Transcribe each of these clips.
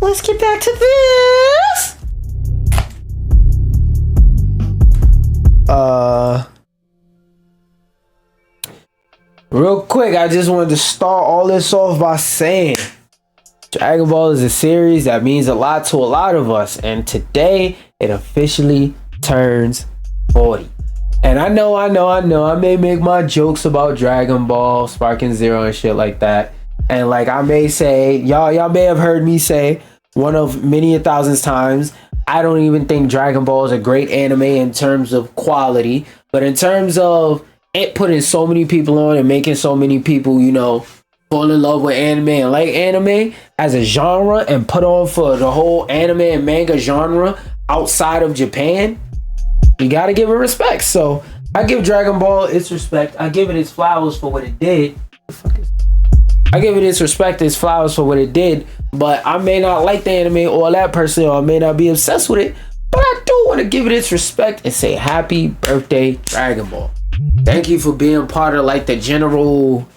let's get back to this. Real quick, I just wanted to start all this off by saying Dragon Ball is a series that means a lot to a lot of us, and today it officially turns 40. And I know, I may make my jokes about Dragon Ball, Sparking Zero and shit like that. And like I may say, y'all may have heard me say one of many a thousands times, I don't even think Dragon Ball is a great anime in terms of quality, but in terms of it putting so many people on and making so many people, you know, fall in love with anime and like anime as a genre and put on for the whole anime and manga genre outside of Japan, you gotta give it respect. So I give Dragon Ball its respect. I give it its flowers for what it did. I give it its respect, its flowers for what it did, but I may not like the anime all that personally, or I may not be obsessed with it, but I do want to give it its respect and say happy birthday, Dragon Ball. Thank you for being part of like the general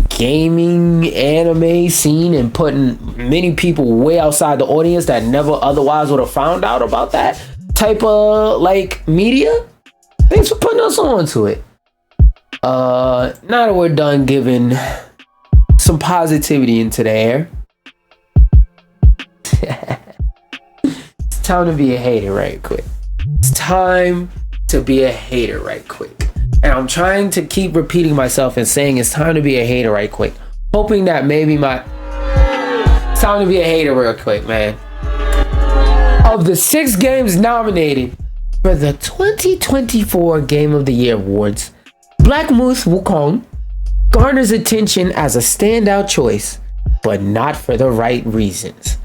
gaming anime scene and putting many people way outside the audience that never otherwise would have found out about that type of like media. Thanks for putting us on to it. Now that we're done giving some positivity into the air, it's time to be a hater right quick. It's time to be a hater right quick. And I'm trying to keep repeating myself and saying it's time to be a hater right quick, hoping that maybe it's time to be a hater real quick, man. Of the 6 games nominated for the 2024 Game of the Year Awards, Black Myth Wukong garners attention as a standout choice, but not for the right reasons.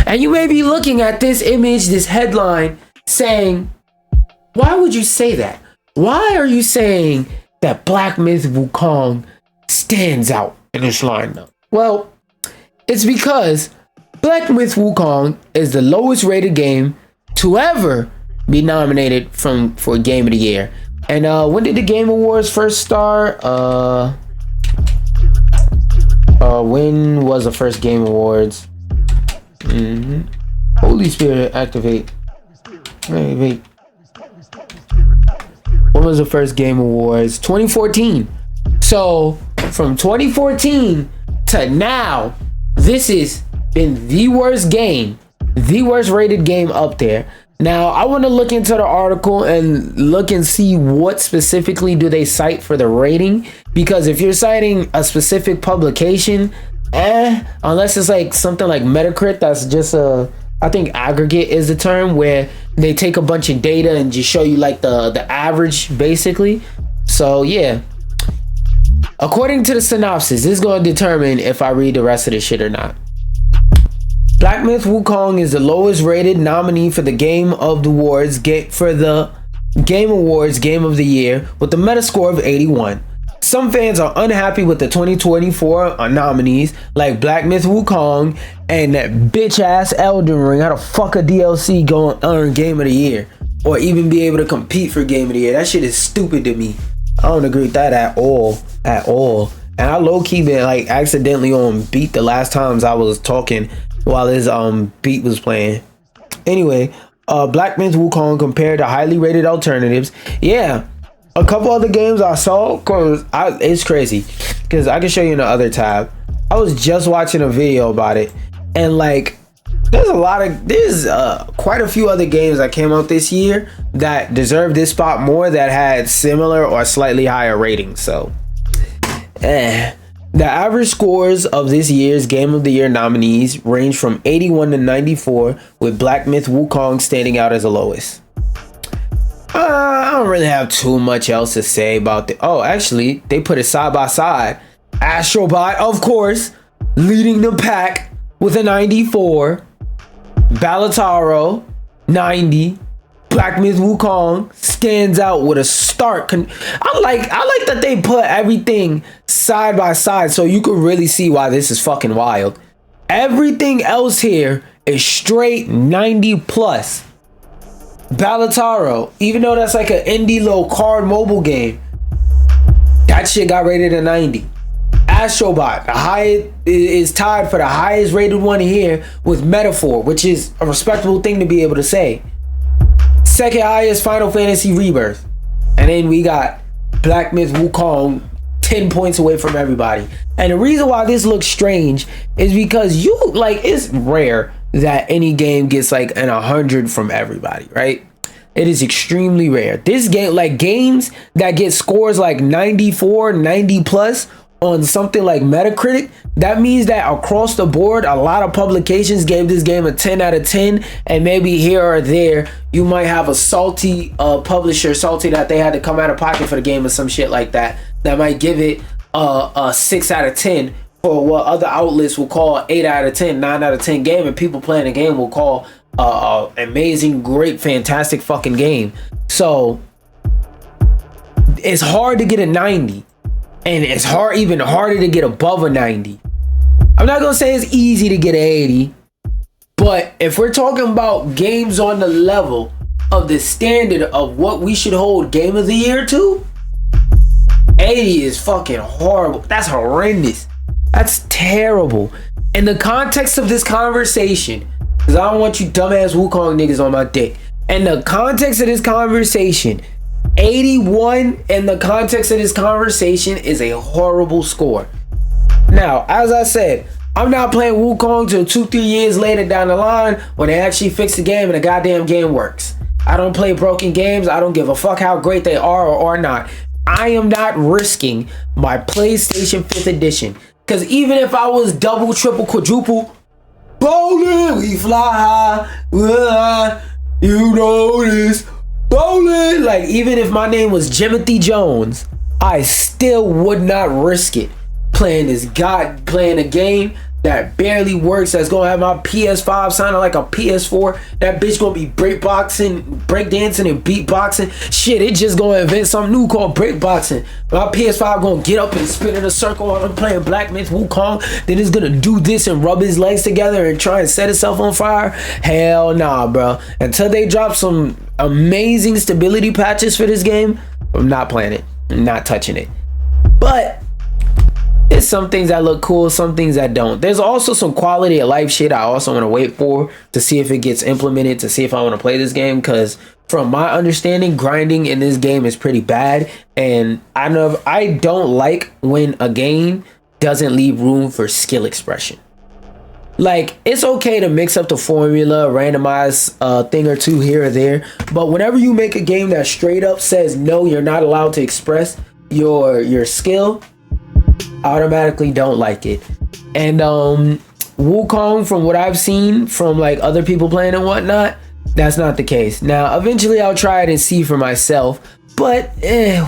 And you may be looking at this image, this headline, saying, why would you say that? Why are you saying that Black Myth Wukong stands out in this lineup? Well, it's because Black Myth Wukong is the lowest rated game to ever be nominated for Game of the Year. And when did the Game Awards first start? When was the first Game Awards? Holy Spirit, activate. Wait. When was the first Game Awards? 2014. So from 2014 to now, this has been the worst game, the worst rated game up there. Now I want to look into the article and look and see what specifically do they cite for the rating, because if you're citing a specific publication, unless it's like something like Metacritic, that's just I think aggregate is the term, where they take a bunch of data and just show you like the average basically. So yeah, according to the synopsis, this is going to determine if I read the rest of this shit or not. Black Myth Wukong is the lowest rated nominee for the Game of the Awards for the Game Awards Game of the Year with a Metascore of 81. Some fans are unhappy with the 2024 nominees like Black Myth Wukong and that bitch ass Elden Ring. How the fuck a DLC going to earn Game of the Year or even be able to compete for Game of the Year? That shit is stupid to me. I don't agree with that at all. And I low-key been like accidentally on beat the last times I was talking while his beat was playing. Anyway, Black Myth Wukong compared to highly rated alternatives. Yeah, a couple other games I saw, cause it's crazy, because I can show you in the other tab. I was just watching a video about it, and like there's quite a few other games that came out this year that deserve this spot more, that had similar or slightly higher ratings. So the average scores of this year's Game of the Year nominees range from 81 to 94, with Black Myth Wukong standing out as the lowest. I don't really have too much else to say about the. Oh, actually, they put it side by side. Astrobot, of course, leading the pack with a 94. Balataro, 90. Black Myth Wukong stands out with a stark. I like that they put everything side by side so you could really see why this is fucking wild. Everything else here is straight 90 plus. Balataro, even though that's like an indie little card mobile game, that shit got rated a 90. Astrobot, the highest, is tied for the highest rated one here with Metaphor, which is a respectable thing to be able to say. Second highest, Final Fantasy Rebirth. And then we got Black Myth Wukong 10 points away from everybody. And the reason why this looks strange is because it's rare that any game gets like an 100 from everybody, right? It is extremely rare. This game, like games that get scores like 94, 90 plus on something like Metacritic, that means that across the board, a lot of publications gave this game a 10 out of 10, and maybe here or there, you might have a salty publisher, salty that they had to come out of pocket for the game or some shit like that, that might give it a 6 out of 10 for what other outlets will call 8 out of 10, 9 out of 10 game, and people playing the game will call amazing, great, fantastic fucking game. So it's hard to get a 90. And it's even harder to get above a 90. I'm not gonna say it's easy to get an 80, but if we're talking about games on the level of the standard of what we should hold Game of the Year to, 80 is fucking horrible. That's horrendous. That's terrible. In the context of this conversation, because I don't want you dumbass Wukong niggas on my dick. In the context of this conversation, 81 in the context of this conversation is a horrible score. Now, as I said, I'm not playing Wukong till 2-3 years later down the line when they actually fix the game and the goddamn game works. I don't play broken games. I don't give a fuck how great they are or not. I am not risking my PlayStation 5th edition. Because even if I was double, triple, quadruple, bowling, we fly high, you know this. Bowling, like even if my name was Jimothy Jones, I still would not risk it playing a game that barely works, that's gonna have my PS5 sounding like a PS4. That bitch gonna be breakdancing and beatboxing. Shit, it just gonna invent something new called breakboxing. My PS5 gonna get up and spin in a circle while I'm playing Black Myth Wukong. Then it's gonna do this and rub his legs together and try and set itself on fire. Hell nah, bro. Until they drop some amazing stability patches for this game, I'm not playing it. I'm not touching it. But there's some things that look cool, some things that don't. There's also some quality of life shit I also want to wait for to see if it gets implemented, to see if I want to play this game, because from my understanding, grinding in this game is pretty bad, and I don't like when a game doesn't leave room for skill expression. Like, it's okay to mix up the formula, randomize a thing or two here or there, but whenever you make a game that straight up says no, you're not allowed to express your skill, automatically don't like it. And Wukong, from what I've seen from like other people playing and whatnot, that's not the case. Now eventually I'll try it and see for myself, but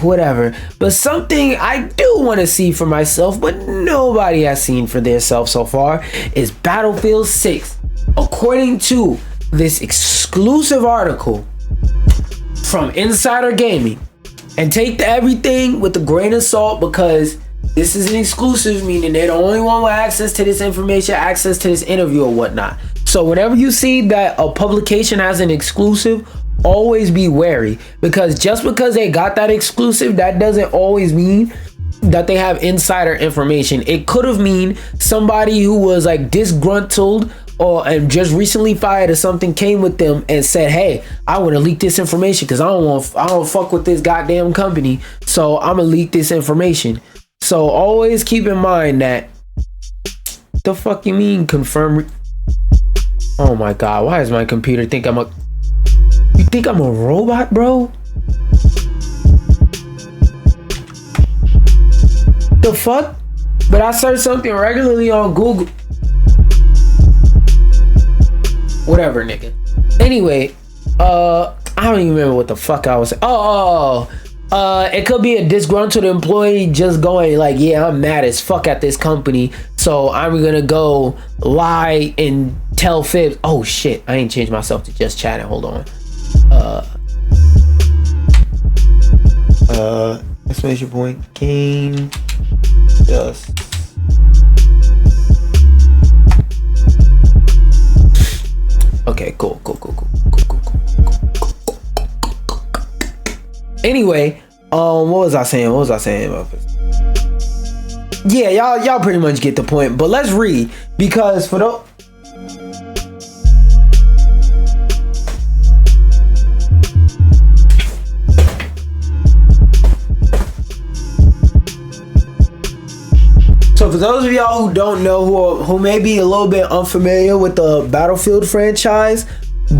whatever. But something I do want to see for myself, but nobody has seen for themselves so far, is Battlefield 6. According to this exclusive article from Insider Gaming, and take everything with a grain of salt, because this is an exclusive, meaning they're the only one with access to this information, access to this interview or whatnot. So whenever you see that a publication has an exclusive, always be wary, because just because they got that exclusive, that doesn't always mean that they have insider information. It could have mean somebody who was like disgruntled and just recently fired or something came with them and said, hey, I want to leak this information because I don't fuck with this goddamn company, so I'm gonna leak this information. So always keep in mind that, the fuck you mean confirm? Oh my god, why does my computer think I'm a... You think I'm a robot, bro? The fuck? But I search something regularly on Google. Whatever, nigga. Anyway, I don't even remember what the fuck I was saying. It could be a disgruntled employee just going like, yeah, I'm mad as fuck at this company, so I'm gonna go lie and tell fibs. Oh shit, I ain't changed myself to just chatting. Hold on. Exclamation point. Game just. Okay, cool. Anyway, what was I saying about this? yeah, y'all pretty much get the point. But let's read, because for the So for those of y'all who don't know, who may be a little bit unfamiliar with the Battlefield franchise,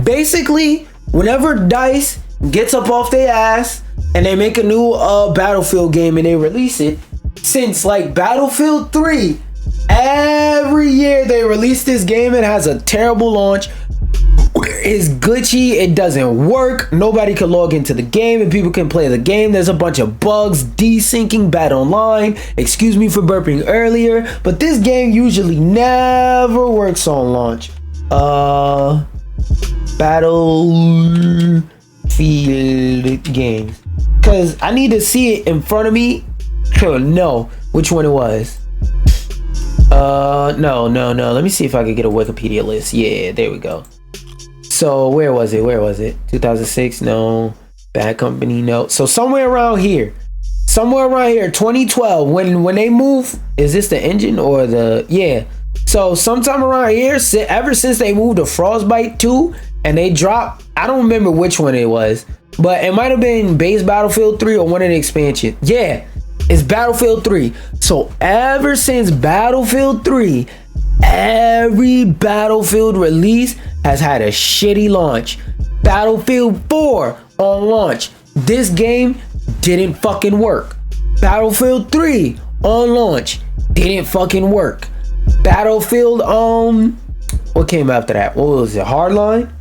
basically, whenever DICE gets up off their ass and they make a new Battlefield game and they release it, since like Battlefield 3, every year they release this game, it has a terrible launch. It's glitchy, it doesn't work, nobody can log into the game and people can play the game. There's a bunch of bugs, desyncing, bad online, excuse me for burping earlier, but this game usually never works on launch. Battlefield games, because I need to see it in front of me to know which one it was. No, let me see if I could get a Wikipedia list. Yeah, there we go. So where was it? 2006? No. Bad Company? No. So somewhere around here, 2012, when they move, is this the engine or the, yeah. So sometime around here, ever since they moved to Frostbite 2 and they dropped, I don't remember which one it was, but it might have been base Battlefield 3 or one of the expansion. Yeah, it's Battlefield 3. So ever since Battlefield 3, every Battlefield release has had a shitty launch. Battlefield 4 on launch, this game didn't fucking work. Battlefield 3 on launch, didn't fucking work. Battlefield, what came after that? What was it? Hardline?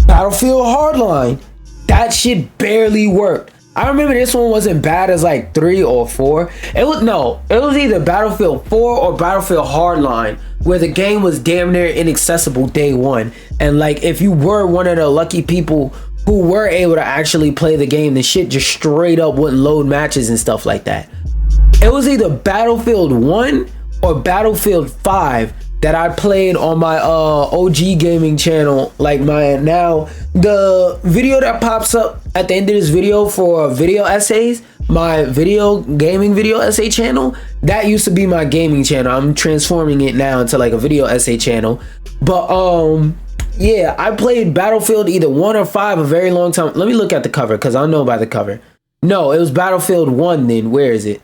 Battlefield Hardline, that shit barely worked. I remember this one wasn't bad as like 3 or 4. It was either Battlefield 4 or Battlefield Hardline, where the game was damn near inaccessible day one. And like, if you were one of the lucky people who were able to actually play the game, the shit just straight up wouldn't load matches and stuff like that. It was either Battlefield 1 or Battlefield 5 that I played on my OG gaming channel. Like the video that pops up at the end of this video for video essays, my gaming video essay channel, that used to be my gaming channel. I'm transforming it now into like a video essay channel. But yeah, I played Battlefield either 1 or 5 a very long time. Let me look at the cover, because I know by the cover. No, it was Battlefield 1 then. Where is it?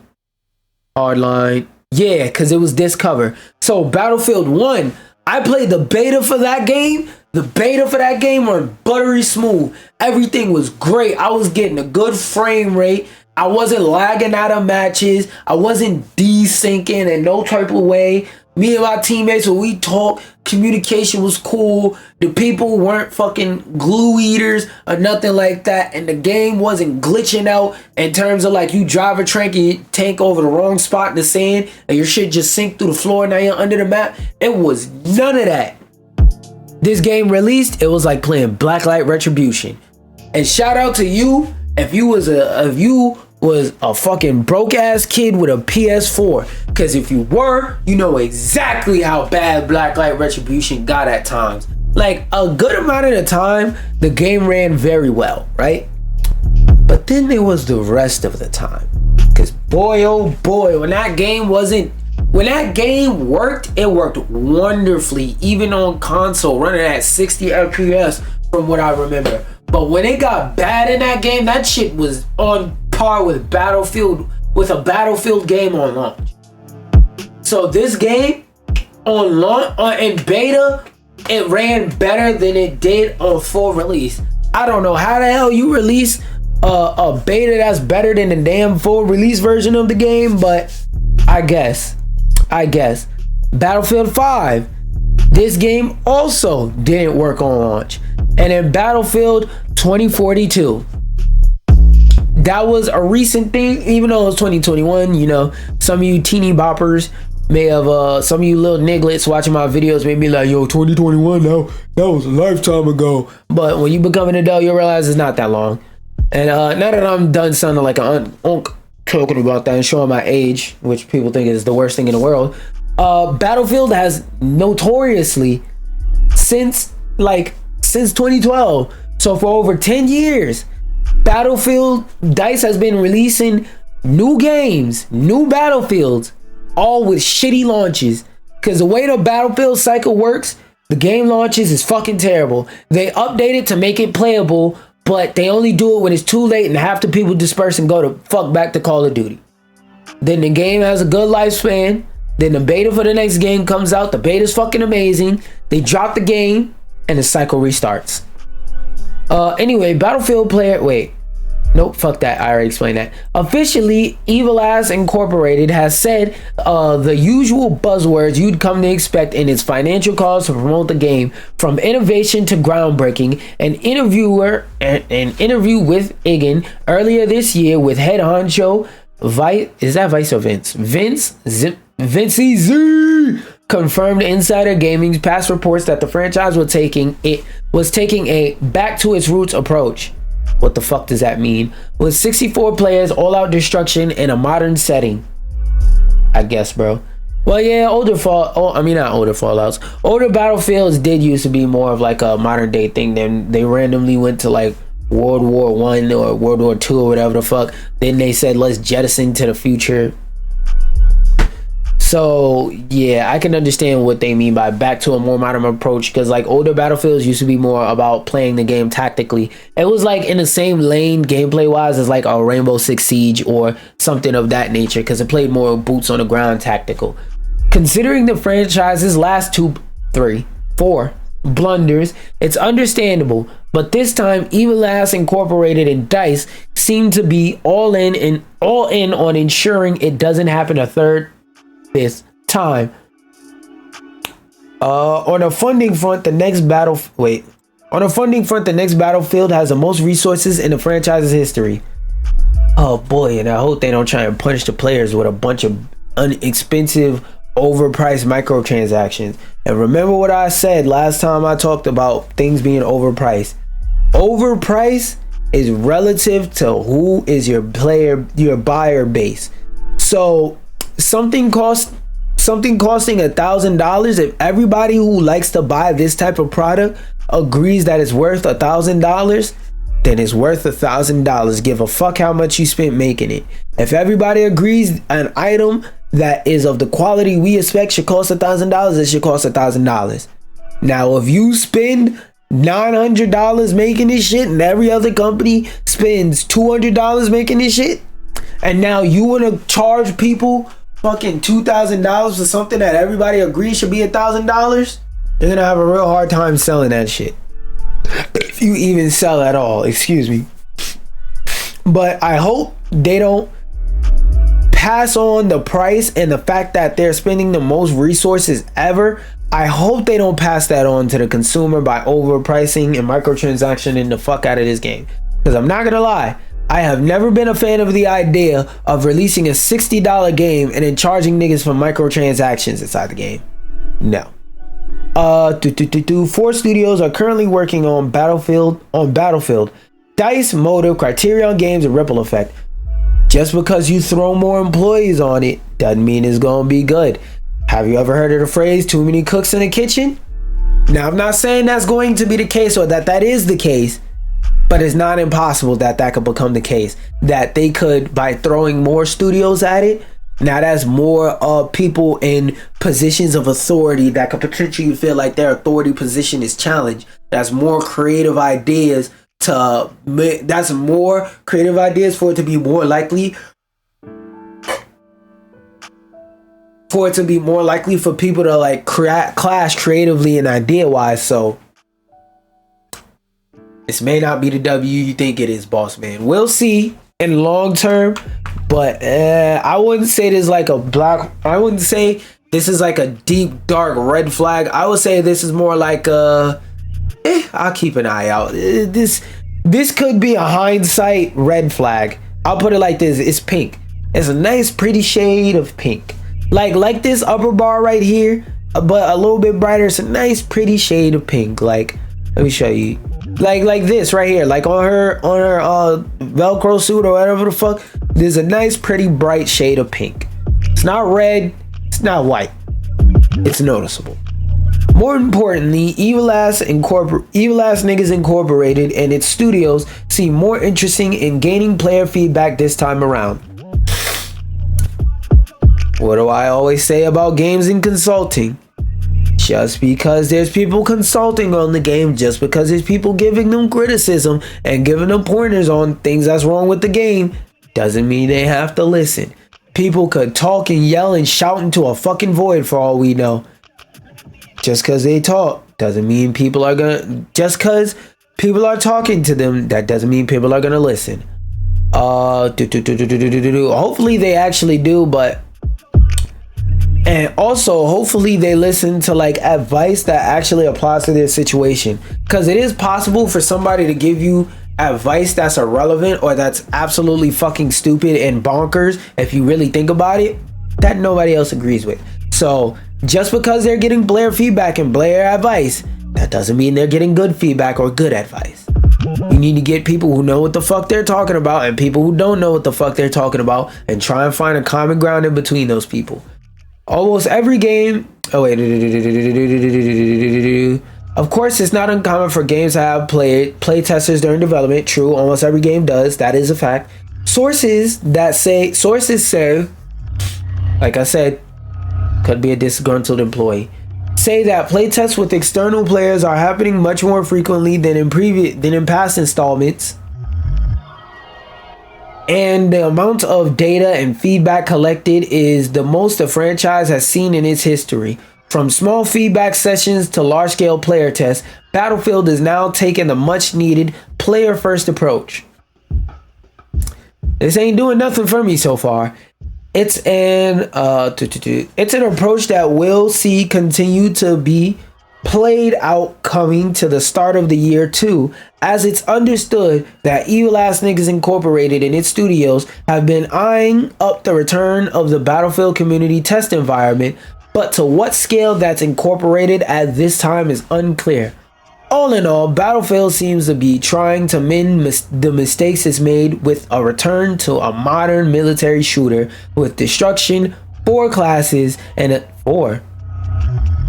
Hardline. Yeah, because it was this cover. So Battlefield 1, I played the beta for that game. The beta for that game was buttery smooth. Everything was great. I was getting a good frame rate. I wasn't lagging out of matches. I wasn't desyncing in no type of way. Me and my teammates, when we talked, communication was cool. The people weren't fucking glue eaters or nothing like that. And the game wasn't glitching out in terms of like you drive a tank over the wrong spot in the sand and your shit just sink through the floor and now you're under the map. It was none of that. This game released, it was like playing Blacklight Retribution. And shout out to you if you was a fucking broke ass kid with a PS4, because if you were, you know exactly how bad Blacklight Retribution got at times. Like a good amount of the time the game ran very well, right? But then there was the rest of the time, because boy oh boy, when that game worked, it worked wonderfully, even on console, running at 60 FPS from what I remember. But when it got bad in that game, that shit was on par with a Battlefield game on launch. So this game on launch in beta, it ran better than it did on full release. I don't know how the hell you release a beta that's better than the damn full release version of the game, but I guess. Battlefield 5, this game also didn't work on launch. And in Battlefield 2042, that was a recent thing, even though it was 2021. You know, some of you teeny boppers may have, some of you little nigglets watching my videos may be like, yo, 2021, now that was a lifetime ago. But when you become an adult, you'll realize it's not that long. And now that I'm done sounding like an unk talking about that and showing my age, which people think is the worst thing in the world, Battlefield has notoriously since 2012, so for over 10 years, Battlefield DICE has been releasing new games, new Battlefields all with shitty launches. Because the way the Battlefield cycle works, the game launches is fucking terrible. They update it to make it playable, but they only do it when it's too late and half the people disperse and go to fuck back to Call of Duty. Then the game has a good lifespan. Then the beta for the next game comes out. The beta's fucking amazing. They drop the game and the cycle restarts. Anyway, Battlefield player, wait. Nope, fuck that. I already explained that. Officially, Evil Ass Incorporated has said the usual buzzwords you'd come to expect in its financial calls to promote the game, from innovation to groundbreaking. An interview with Igan earlier this year with head honcho is that Vice or Vince? Vincey Z confirmed Insider Gaming's past reports that the franchise was taking a back to its roots approach. What the fuck does that mean? With 64 players, all-out destruction in a modern setting. I guess, bro. Well, yeah, older Battlefields did used to be more of like a modern day thing. Then they randomly went to like World War I or World War II or whatever the fuck. Then they said, let's jettison to the future. So yeah, I can understand what they mean by back to a more modern approach, because like older Battlefields used to be more about playing the game tactically. It was like in the same lane gameplay wise as like a Rainbow Six Siege or something of that nature, because it played more boots on the ground tactical. Considering the franchise's last 4 blunders, it's understandable, but this time Evil Ass Incorporated and DICE seem to be all in on ensuring it doesn't happen a third this time. On a funding front, the next Battlefield has the most resources in the franchise's history. Oh boy, and I hope they don't try and punish the players with a bunch of inexpensive, overpriced microtransactions. And remember what I said last time I talked about things being overpriced. Overpriced is relative to who is your buyer base. So something costing $1,000, if everybody who likes to buy this type of product agrees that it's worth $1,000, then it's worth $1,000. Give a fuck how much you spent making it. If everybody agrees an item that is of the quality we expect should cost $1,000, it should cost $1,000. Now if you spend $900 making this shit and every other company spends $200 making this shit, and now you want to charge people fucking $2,000 for something that everybody agrees should be $1,000, you're gonna have a real hard time selling that shit, if you even sell at all. Excuse me. But I hope they don't pass on the price and the fact that they're spending the most resources ever. I hope they don't pass that on to the consumer by overpricing and microtransactioning the fuck out of this game. Because I'm not gonna lie, I have never been a fan of the idea of releasing a $60 game and then charging niggas for microtransactions inside the game. No. 4 studios are currently working on Battlefield. DICE, Motive, Criterion Games, and Ripple Effect. Just because you throw more employees on it doesn't mean it's gonna be good. Have you ever heard of the phrase, too many cooks in the kitchen? Now, I'm not saying that's going to be the case or that is the case, but it's not impossible that could become the case. That they could, by throwing more studios at it, now that's more people in positions of authority that could potentially feel like their authority position is challenged. That's more creative ideas for it to be more likely for people to like clash creatively and idea wise. So this may not be the W you think it is, boss man. We'll see in long term, but I wouldn't say this like I wouldn't say this is like a deep dark red flag. I would say this is more like I'll keep an eye out. This could be a hindsight red flag. I'll put it like this: it's pink. It's a nice, pretty shade of pink, like this upper bar right here, but a little bit brighter. It's a nice, pretty shade of pink. Like, let me show you. Like this right here, like on her Velcro suit or whatever the fuck, there's a nice pretty bright shade of pink. It's not red, it's not white, it's noticeable. More importantly, Evil Ass Niggas Incorporated and its studios seem more interesting in gaining player feedback this time around. What do I always say about games and consulting? Just because there's people consulting on the game, just because there's people giving them criticism and giving them pointers on things that's wrong with the game, doesn't mean they have to listen. People could talk and yell and shout into a fucking void for all we know. Just because they talk doesn't mean people are gonna. Just because people are talking to them, that doesn't mean people are gonna listen. Hopefully they actually do, but. And also, hopefully they listen to like advice that actually applies to their situation. Because it is possible for somebody to give you advice that's irrelevant or that's absolutely fucking stupid and bonkers, if you really think about it, that nobody else agrees with. So just because they're getting Blair feedback and Blair advice, that doesn't mean they're getting good feedback or good advice. You need to get people who know what the fuck they're talking about and people who don't know what the fuck they're talking about, and try and find a common ground in between those people. Almost every game. Oh wait. Of course, it's not uncommon for games to have play testers during development. True, almost every game does. That is a fact. Sources say, like I said, could be a disgruntled employee, say that playtests with external players are happening much more frequently than in past installments. And the amount of data and feedback collected is the most the franchise has seen in its history. From small feedback sessions to large-scale player tests, Battlefield is now taking the much-needed player-first approach. This ain't doing nothing for me so far. It's an approach that we'll see continue to be played out coming to the start of the year too, as it's understood that Evil Ass Niggas Incorporated and its studios have been eyeing up the return of the Battlefield community test environment, but to what scale that's incorporated at this time is unclear. All in all, Battlefield seems to be trying to mend the mistakes it's made with a return to a modern military shooter with destruction, 4 classes, and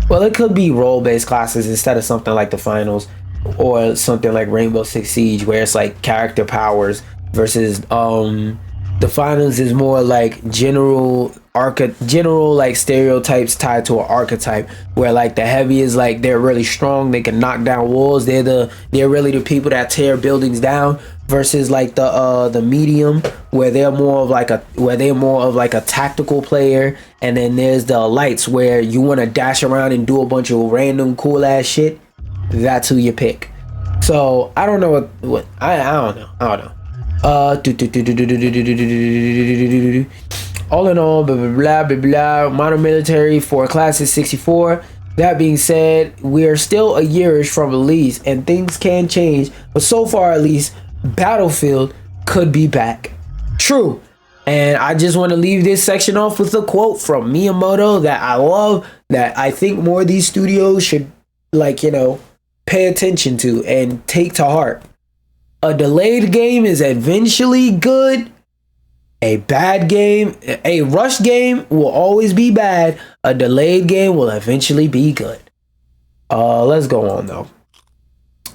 well, it could be role-based classes instead of something like the finals or something like Rainbow Six Siege, where it's like character powers versus the finals is more like general like stereotypes tied to an archetype, where like the heavy is like they're really strong, they can knock down walls, they're really the people that tear buildings down, versus like the medium, where they're more of like a tactical player, and then there's the lights where you want to dash around and do a bunch of random cool ass shit. That's who you pick. So I don't know what I don't know. All in all, blah. Modern military for classes 64. That being said, we are still a yearish from release and things can change, but so far at least, Battlefield could be back. True. And I just want to leave this section off with a quote from Miyamoto that I love, that I think more of these studios should, pay attention to and take to heart. A delayed game is eventually good. A rushed game will always be bad. A delayed game will eventually be good. Let's go on though.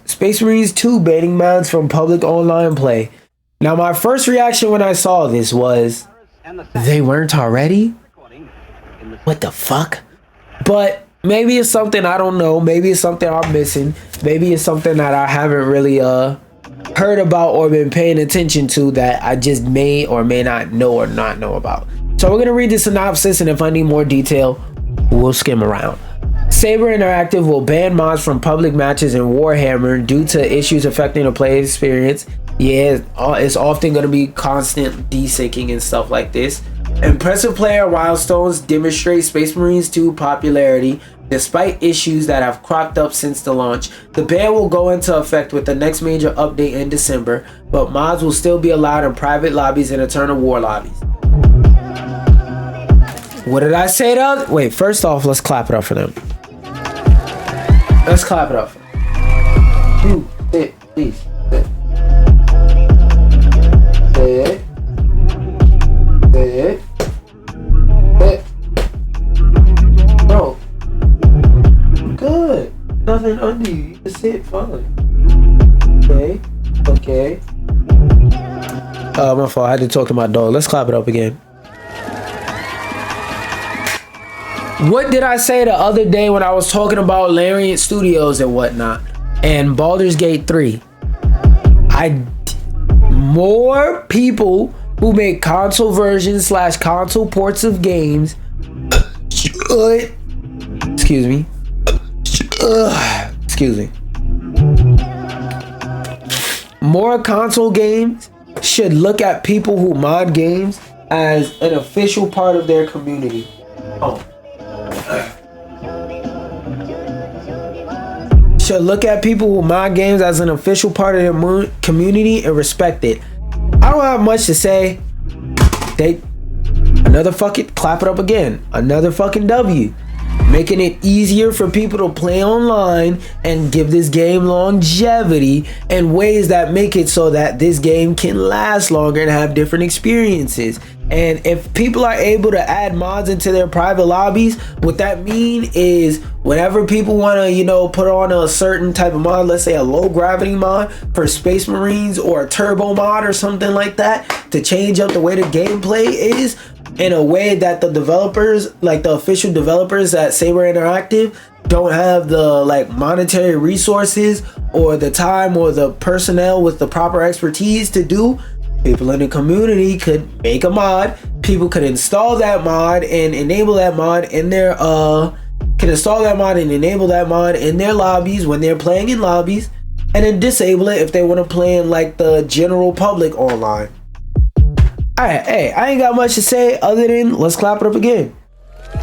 Space Marines 2 banning mods from public online play. Now, my first reaction when I saw this was, they weren't already? What the fuck? But maybe it's something I don't know. Maybe it's something I'm missing. Maybe it's something that I haven't really heard about or been paying attention to, that I just may or may not know about. So we're gonna read the synopsis, and if I need more detail, we'll skim around. Saber Interactive will ban mods from public matches in Warhammer due to issues affecting the player experience. Yeah, it's often going to be constant desyncing and stuff like this. Impressive player milestones demonstrate Space Marines 2 popularity despite issues that have cropped up since the launch. The ban will go into effect with the next major update in December, but mods will still be allowed in private lobbies and Eternal War lobbies. What did I say to? Wait, first off, let's clap it up for them. Let's clap it up. You sit, please. Sit. Sit. Sit. Sit. Bro. Good. Nothing under you. You can sit fine. Okay. My fault. I had to talk to my dog. Let's clap it up again. What did I say the other day when I was talking about Larian Studios and whatnot and Baldur's Gate 3? More people who make console versions / console ports of games should, excuse me, more console games should look at people who mod games as an official part of their community. Should look at people who mod games as an official part of their community and respect it. I don't have much to say. Another fucking clap it up again. Another fucking W. Making it easier for people to play online and give this game longevity in ways that make it so that this game can last longer and have different experiences. And if people are able to add mods into their private lobbies, what that mean is whenever people want to, you know, put on a certain type of mod, let's say a low gravity mod for Space Marines or a turbo mod or something like that, to change up the way the gameplay is in a way that the developers, like the official developers at Saber Interactive, don't have the like monetary resources or the time or the personnel with the proper expertise to do, people in the community could make a mod. People could install that mod and enable that mod in their in their lobbies when they're playing in lobbies, and then disable it if they want to play in like the general public online. Alright, hey, I ain't got much to say other than let's clap it up again.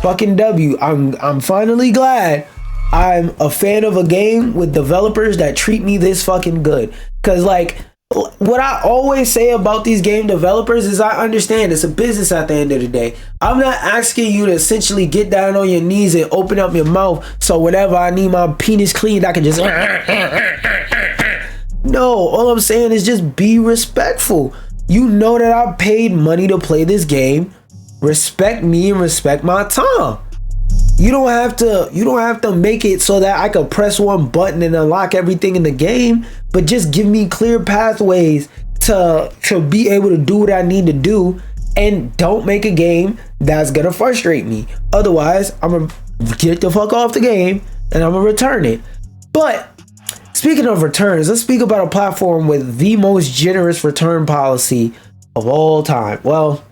Fucking W. I'm finally glad I'm a fan of a game with developers that treat me this fucking good. Cause like what I always say about these game developers is I understand it's a business at the end of the day. I'm not asking you to essentially get down on your knees and open up your mouth so whenever I need my penis cleaned I can just no, all I'm saying is just be respectful. You know that I paid money to play this game. Respect me and respect my time. You don't have to make it so that I could press one button and unlock everything in the game, but just give me clear pathways to be able to do what I need to do, and don't make a game that's gonna frustrate me. Otherwise, I'm gonna get the fuck off the game and I'm gonna return it. But speaking of returns, let's speak about a platform with the most generous return policy of all time. Well,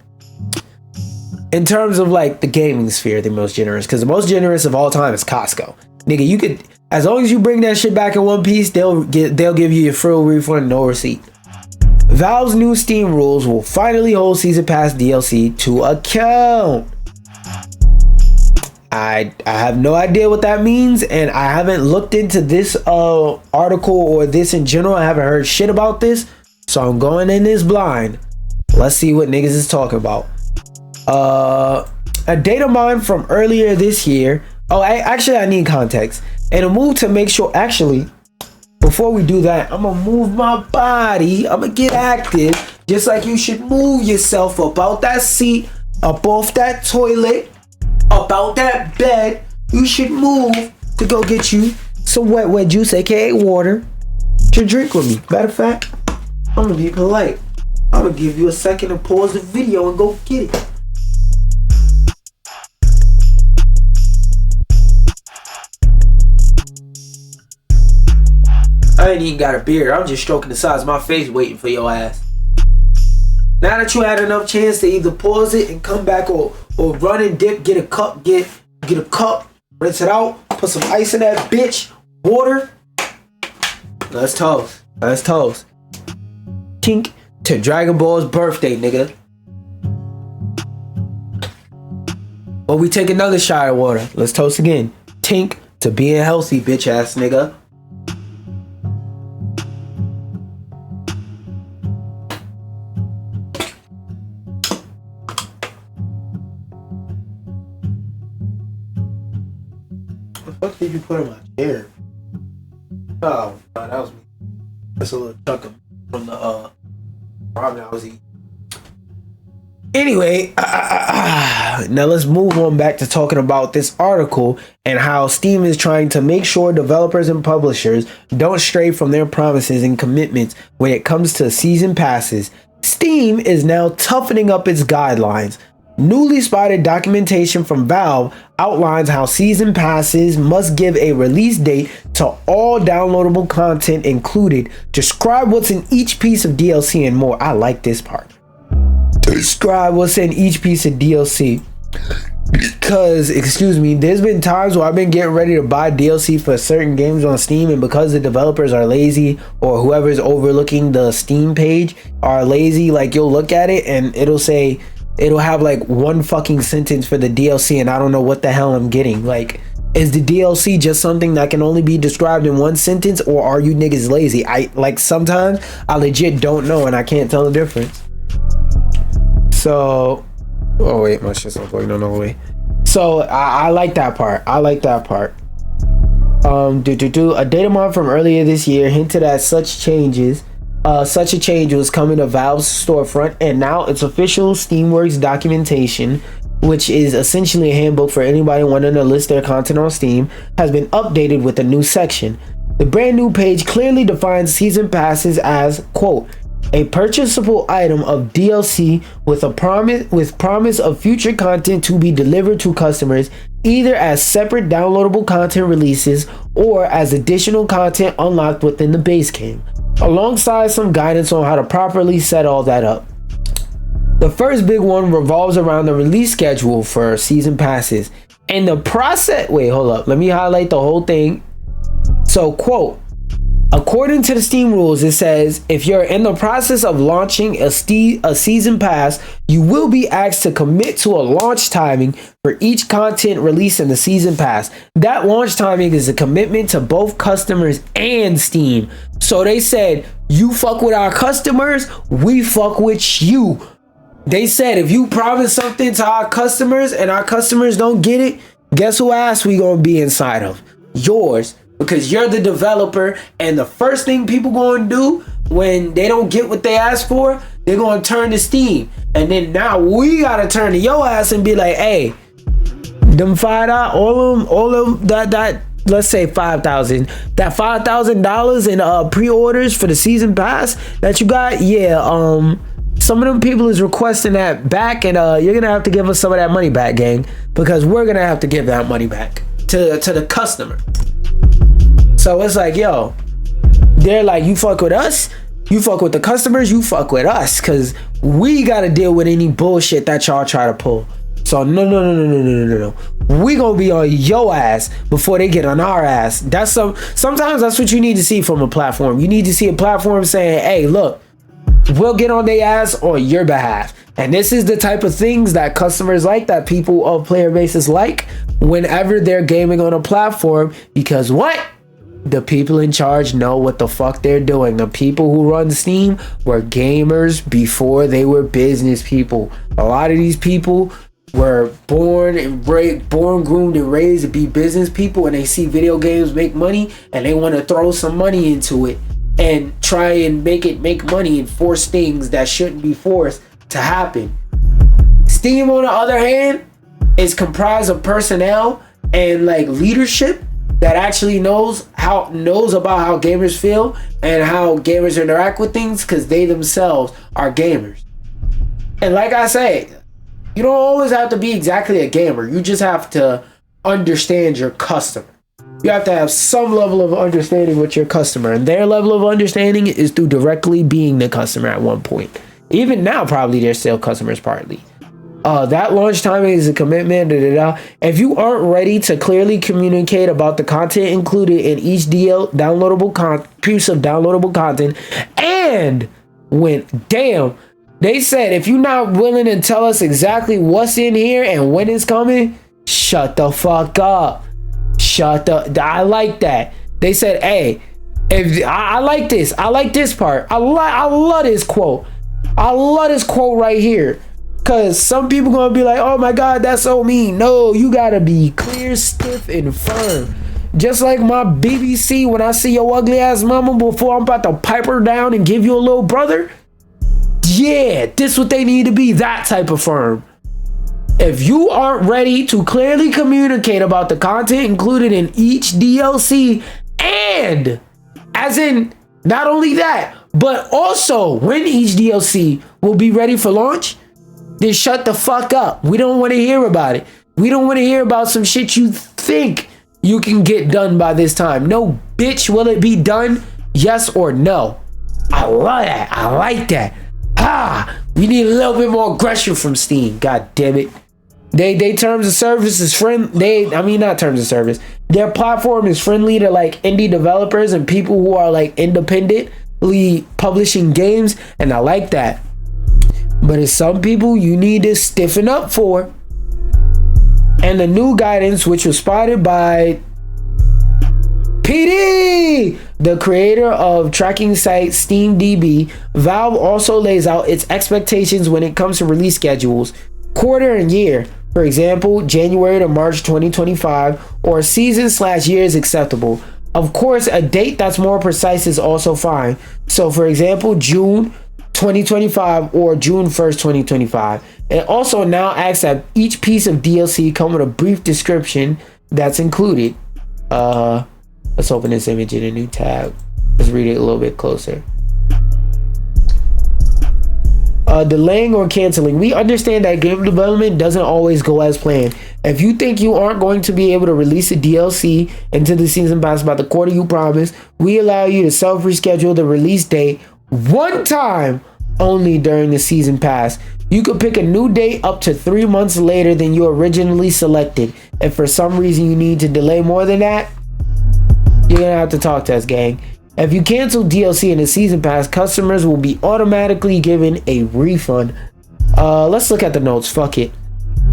in terms of like the gaming sphere, the most generous, because the most generous of all time is Costco. Nigga, you could, as long as you bring that shit back in one piece, they'll give you your full refund, no receipt. Valve's new Steam rules will finally hold Season Pass DLC to account. I have no idea what that means, and I haven't looked into this article or this in general. I haven't heard shit about this, so I'm going in this blind. Let's see what niggas is talking about. A data mine from earlier this year. Oh, I need context. And a move to make sure, actually, before we do that, I'm gonna move my body. I'm gonna get active, just like you should move yourself up out that seat, up off that toilet, up out that bed. You should move to go get you some wet juice, aka water, to drink with me. Matter of fact, I'm gonna be polite. I'm gonna give you a second to pause the video and go get it. I ain't even got a beard. I'm just stroking the sides of my face waiting for your ass. Now that you had enough chance to either pause it and come back or run and dip, get a cup, get a cup, rinse it out, put some ice in that bitch, water. Let's toast. Let's toast. Tink to Dragon Ball's birthday, nigga. Or we take another shot of water. Let's toast again. Tink to being healthy, bitch ass nigga. What did you put in my chair? Oh, God, that was me. That's a little chunk from the ramen I was eating. Anyway, now let's move on back to talking about this article and how Steam is trying to make sure developers and publishers don't stray from their promises and commitments when it comes to season passes. Steam is now toughening up its guidelines. Newly spotted documentation from Valve outlines how season passes must give a release date to all downloadable content included, describe what's in each piece of DLC and more. I like this part. Describe what's in each piece of DLC. Because, excuse me, there's been times where I've been getting ready to buy DLC for certain games on Steam, and because the developers are lazy, or whoever's overlooking the Steam page are lazy, like you'll look at it and it'll have like one fucking sentence for the DLC, and I don't know what the hell I'm getting. Like, is the DLC just something that can only be described in one sentence, or are you niggas lazy? Sometimes I legit don't know and I can't tell the difference. So, oh wait, my shit's not plugged in all the way. So I like that part. A data mine from earlier this year hinted at such a change was coming to Valve's storefront, and now its official Steamworks documentation, which is essentially a handbook for anybody wanting to list their content on Steam, has been updated with a new section. The brand new page clearly defines season passes as, quote, a purchasable item of DLC with promise of future content to be delivered to customers either as separate downloadable content releases or as additional content unlocked within the base game, alongside some guidance on how to properly set all that up. The first big one revolves around the release schedule for season passes and the process. Wait, hold up. Let me highlight the whole thing. So, quote, according to the Steam rules, it says, if you're in the process of launching a season pass, you will be asked to commit to a launch timing for each content released in the season pass. That launch timing is a commitment to both customers and Steam. So they said, you fuck with our customers, we fuck with you. They said, if you promise something to our customers and our customers don't get it, guess who ass we gonna be inside of? Yours. Because you're the developer, and the first thing people going to do when they don't get what they ask for, they're going to turn to Steam. And then now we got to turn to your ass and be like, hey, them $5, all of that, let's say 5,000, that $5,000 in pre-orders for the season pass that you got, yeah, some of them people is requesting that back, and you're going to have to give us some of that money back, gang, because we're going to have to give that money back to the customer. So it's like, yo, they're like, you fuck with us, you fuck with the customers, you fuck with us, because we got to deal with any bullshit that y'all try to pull. So no. We gonna be on your ass before they get on our ass. Sometimes that's what you need to see from a platform. You need to see a platform saying, hey, look, we'll get on their ass on your behalf. And this is the type of things that customers like, that people of player bases like whenever they're gaming on a platform, because what? The people in charge know what the fuck they're doing. The people who run Steam were gamers before they were business people. A lot of these people were born, groomed, and raised to be business people, and they see video games make money, and they want to throw some money into it and try and make money and force things that shouldn't be forced to happen. Steam, on the other hand, is comprised of personnel and like leadership that actually knows about how gamers feel and how gamers interact with things, because they themselves are gamers. And like I say, you don't always have to be exactly a gamer. You just have to understand your customer. You have to have some level of understanding with your customer, and their level of understanding is through directly being the customer at one point. Even now, probably they're still customers partly. That launch timing is a commitment. If you aren't ready to clearly communicate about the content included in each piece of downloadable content, and they said, if you're not willing to tell us exactly what's in here and when it's coming, shut the fuck up. I like that. They said, hey, I like this. I like this part. I love this quote. I love this quote right here. Because some people gonna be like, oh my god, that's so mean. No, you gotta be clear, stiff, and firm. Just like my BBC, when I see your ugly ass mama before I'm about to pipe her down and give you a little brother. Yeah, this what they need to be, that type of firm. If you aren't ready to clearly communicate about the content included in each DLC, and as in not only that, but also when each DLC will be ready for launch, then shut the fuck up. We don't want to hear about it. We don't want to hear about some shit you think you can get done by this time. No, bitch, will it be done? Yes or no? I love that. I like that. We need a little bit more aggression from Steam. God damn it. They terms of service is not terms of service. Their platform is friendly to like indie developers and people who are like independently publishing games, and I like that. But it's some people you need to stiffen up for. And the new guidance, which was spotted by PD, the creator of tracking site SteamDB, Valve also lays out its expectations when it comes to release schedules, quarter and year. For example, January to March 2025 or season/year is acceptable. Of course, a date that's more precise is also fine. So for example, June 2025 or June 1st, 2025. It also now asks that each piece of DLC come with a brief description that's included. Let's open this image in a new tab. Let's read it a little bit closer. Delaying or canceling. We understand that game development doesn't always go as planned. If you think you aren't going to be able to release a DLC into the season pass by the quarter you promised, we allow you to self-reschedule the release date one time only during the season pass. You could pick a new date up to 3 months later than you originally selected. If for some reason you need to delay more than that, you're gonna have to talk to us, gang. If you cancel DLC in the season pass, customers will be automatically given a refund. Let's look at the notes. Fuck it.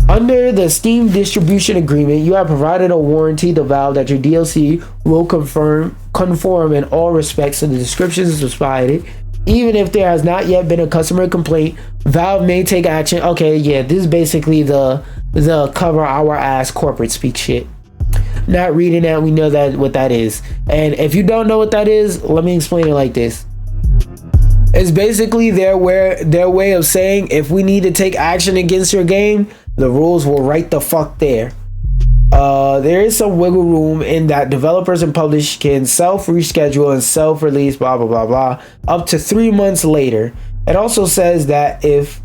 Under the Steam distribution agreement, you have provided a warranty to Valve that your DLC will conform in all respects to the descriptions provided. Even if there has not yet been a customer complaint, Valve may take action. Okay, yeah, this is basically the cover our ass corporate speak shit. Not reading that, we know that what that is. And if you don't know what that is, let me explain it like this. It's basically their way of saying, if we need to take action against your game, the rules will right the fuck there. There is some wiggle room in that developers and publishers can self-reschedule and self-release, blah, blah, blah, blah, up to 3 months later. It also says that if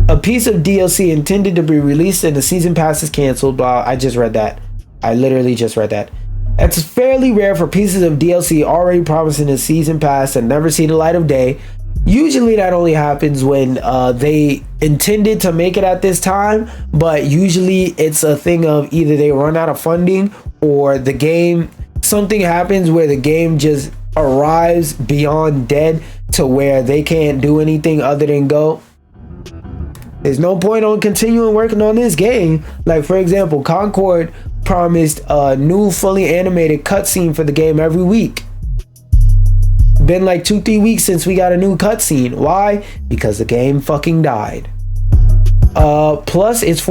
a piece of DLC intended to be released and the season pass is canceled, blah, I just read that. I literally just read that. It's fairly rare for pieces of DLC already promising a season pass and never see the light of day. Usually that only happens when they intended to make it at this time, but usually it's a thing of either they run out of funding or the game, something happens where the game just arrives beyond dead to where they can't do anything other than go. There's no point on continuing working on this game. Like for example, Concord promised a new fully animated cutscene for the game every week. Been like 2-3 weeks since we got a new cutscene. Why? Because the game fucking died. Plus it's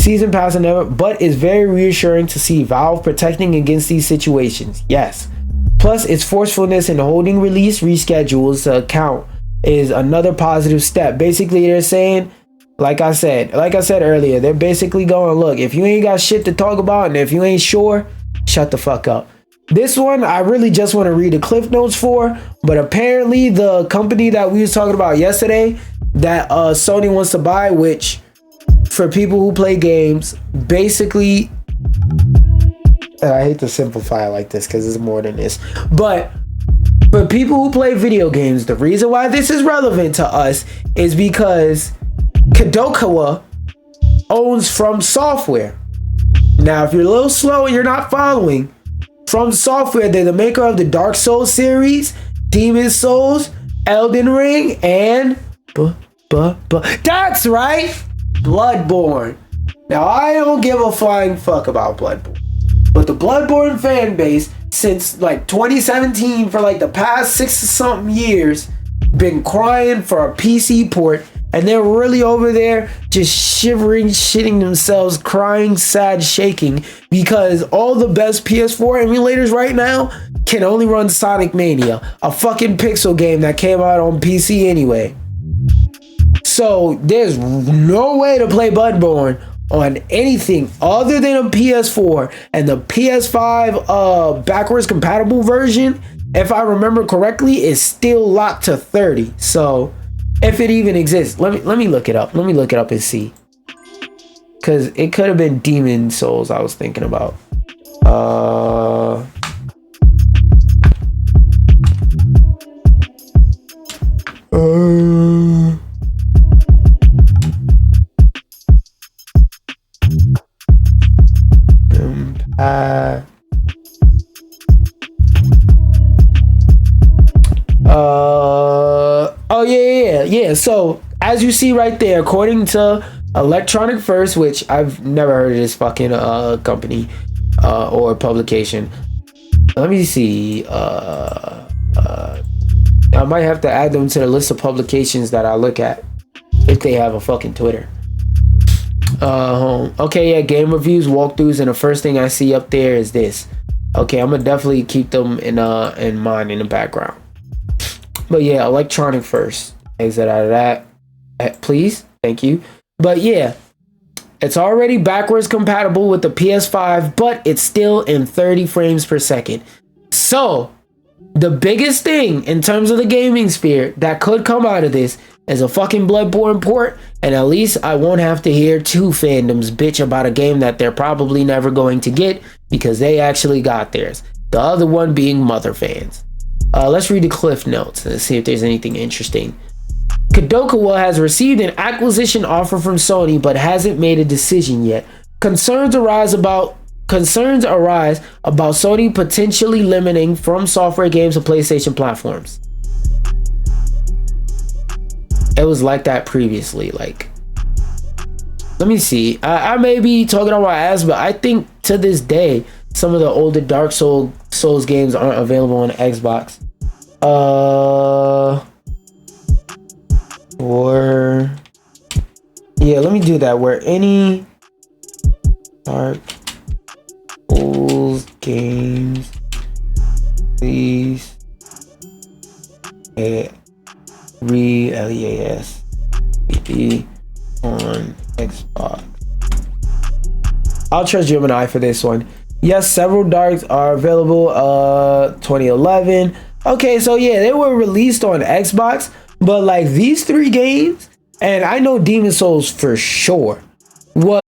season pass and never, but it's very reassuring to see Valve protecting against these situations. Yes. Plus its forcefulness in holding release reschedules to account is another positive step. Basically they're saying, like I said earlier, they're basically going, look, if you ain't got shit to talk about and if you ain't sure, shut the fuck up. This one I really just want to read the cliff notes for, but apparently the company that we was talking about yesterday that Sony wants to buy, which for people who play games, basically, I hate to simplify it like this because it's more than this, but for people who play video games, the reason why this is relevant to us is because Kadokawa owns From Software. Now, if you're a little slow and you're not following, From Software, they're the maker of the Dark Souls series, Demon Souls, Elden Ring, and that's right, Bloodborne. Now, I don't give a flying fuck about Bloodborne, but the Bloodborne fan base since like 2017 for like the past 6-something years been crying for a PC port, and they're really over there just shivering, shitting themselves, crying, sad, shaking because all the best PS4 emulators right now can only run Sonic Mania, a fucking pixel game that came out on PC anyway. So there's no way to play Bloodborne on anything other than a PS4, and the PS5 backwards compatible version, if I remember correctly, is still locked to 30. So If it even exists. Let me look it up. Let me look it up and see. Cause it could have been Demon Souls I was thinking about. Oh yeah. So as you see right there, according to Electronic First, which I've never heard of this fucking company or publication. Let me see. I might have to add them to the list of publications that I look at if they have a fucking Twitter. Okay, yeah, game reviews, walkthroughs, and the first thing I see up there is this. Okay, I'm gonna definitely keep them in mind in the background. But yeah, Electronic First. Exit out of that, please. Thank you. But yeah, it's already backwards compatible with the PS5, but it's still in 30 frames per second. So the biggest thing in terms of the gaming sphere that could come out of this is a fucking Bloodborne port, and at least I won't have to hear two fandoms bitch about a game that they're probably never going to get because they actually got theirs. The other one being Mother fans. Let's read the cliff notes and see if there's anything interesting. Kadokawa has received an acquisition offer from Sony but hasn't made a decision yet. Concerns arise about Sony potentially limiting From Software games to PlayStation platforms. It was like that previously. Like, let me see. I may be talking on my ass, but I think to this day some of the older Dark Souls games aren't available on Xbox. Or yeah, let me do that. Where any Dark Souls games, please, LEAS be on Xbox. I'll trust Gemini for this one. Yes, several Darks are available. 2011. Okay, so yeah, they were released on Xbox, but like these three games, and I know Demon Souls for sure. What?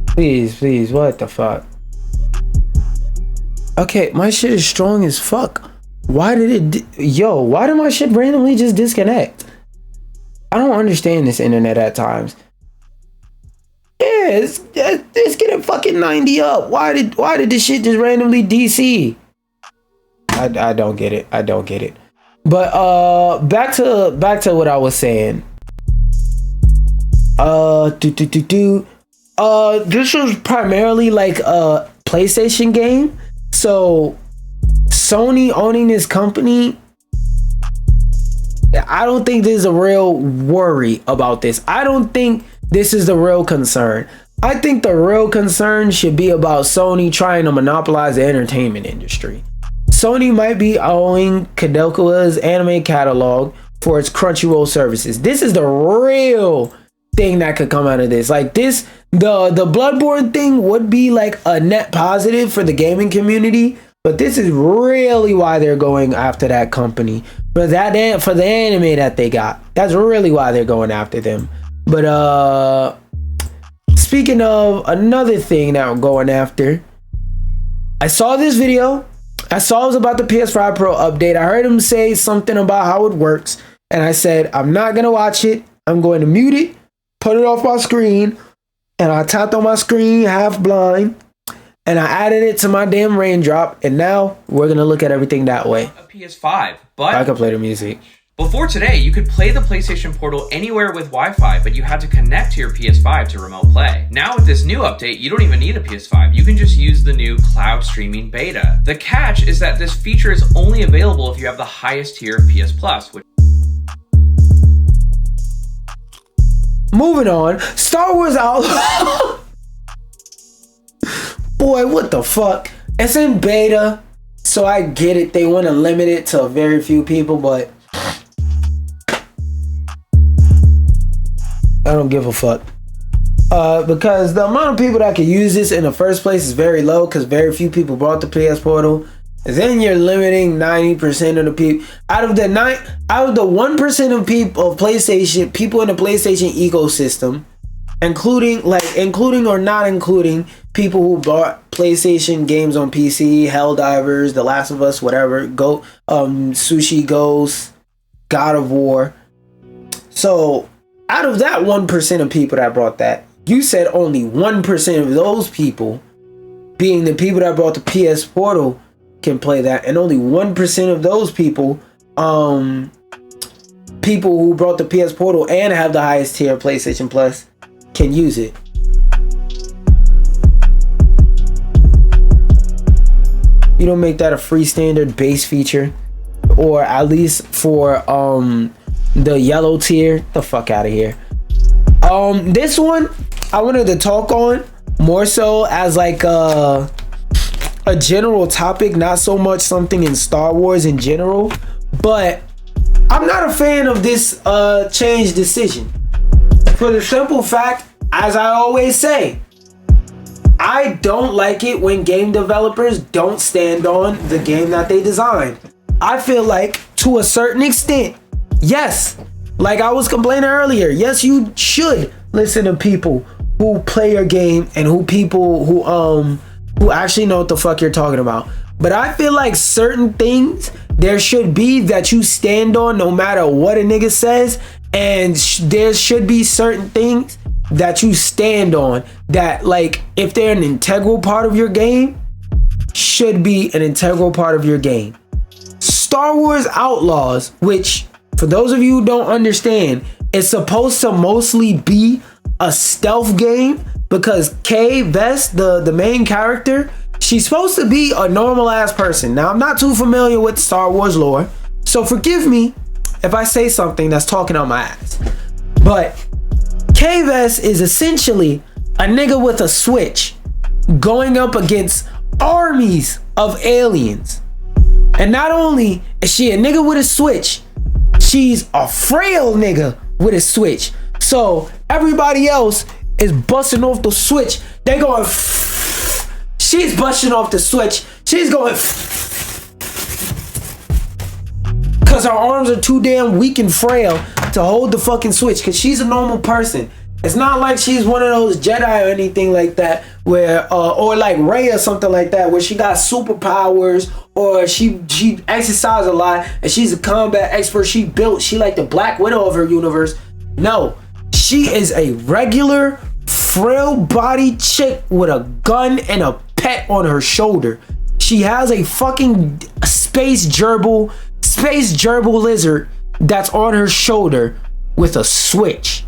Please, what the fuck? Okay, my shit is strong as fuck. Why did why did my shit randomly just disconnect? I don't understand this internet at times. Yeah, it's getting fucking 90 up. Why did this shit just randomly DC? I don't get it. I don't get it. But back to what I was saying. This was primarily like a PlayStation game. So Sony owning this company, I don't think there's a real worry about this. I don't think this is the real concern. I think the real concern should be about Sony trying to monopolize the entertainment industry. Sony might be owing Kadokawa's anime catalog for its Crunchyroll services. This is the real thing that could come out of this. Like this, the Bloodborne thing would be like a net positive for the gaming community, but this is really why they're going after that company. For the anime that they got. That's really why they're going after them. But speaking of another thing that we're going after, I saw this video. I saw it was about the PS5 Pro update. I heard him say something about how it works, and I said, I'm not gonna watch it. I'm going to mute it, put it off my screen, and I tapped on my screen half blind, and I added it to my damn raindrop, and now we're gonna look at everything that way. A PS5, but I can play the music. Before today, you could play the PlayStation Portal anywhere with Wi-Fi, but you had to connect to your PS5 to remote play. Now with this new update, you don't even need a PS5. You can just use the new cloud streaming beta. The catch is that this feature is only available if you have the highest tier of PS Plus, which Moving on, Star Wars Outlaw. Boy, what the fuck? It's in beta, so I get it. They want to limit it to very few people, but I don't give a fuck. because the amount of people that can use this in the first place is very low because very few people bought the PS Portal. And then you're limiting 90% of the people out of the 1% of people of PlayStation, people in the PlayStation ecosystem, including or not including people who bought PlayStation games on PC, Helldivers, The Last of Us, whatever, Sushi Ghost, God of War. So out of that 1% of people that brought that, you said only 1% of those people, being the people that brought the PS Portal, can play that, and only 1% of those people who brought the PS Portal and have the highest tier PlayStation Plus can use it. You don't make that a free standard base feature, or at least for the yellow tier. The fuck out of here. This one I wanted to talk on more so as like a general topic, not so much something in Star Wars in general, but I'm not a fan of this change decision for the simple fact, as I always say, I don't like it when game developers don't stand on the game that they designed. I feel like to a certain extent, yes, like I was complaining earlier, yes, you should listen to people who play your game and who actually know what the fuck you're talking about. But I feel like certain things there should be that you stand on no matter what a nigga says, and there should be certain things that you stand on that, like, if they're an integral part of your game, should be an integral part of your game. Star Wars Outlaws, which for those of you who don't understand, is supposed to mostly be a stealth game, because Kay Vest, the main character, she's supposed to be a normal ass person. Now, I'm not too familiar with Star Wars lore, so forgive me if I say something that's talking on my ass. But Kay Vest is essentially a nigga with a switch going up against armies of aliens. And not only is she a nigga with a switch, she's a frail nigga with a switch. So everybody else is busting off the switch. They going, she's busting off the switch. She's going, because her arms are too damn weak and frail to hold the fucking switch, because she's a normal person. It's not like she's one of those Jedi or anything like that, where or like Rey or something like that, where she got superpowers, or she exercises a lot and she's a combat expert. She like the Black Widow of her universe. No, she is a regular frail bodied chick with a gun and a pet on her shoulder. She has a fucking space gerbil lizard that's on her shoulder with a switch.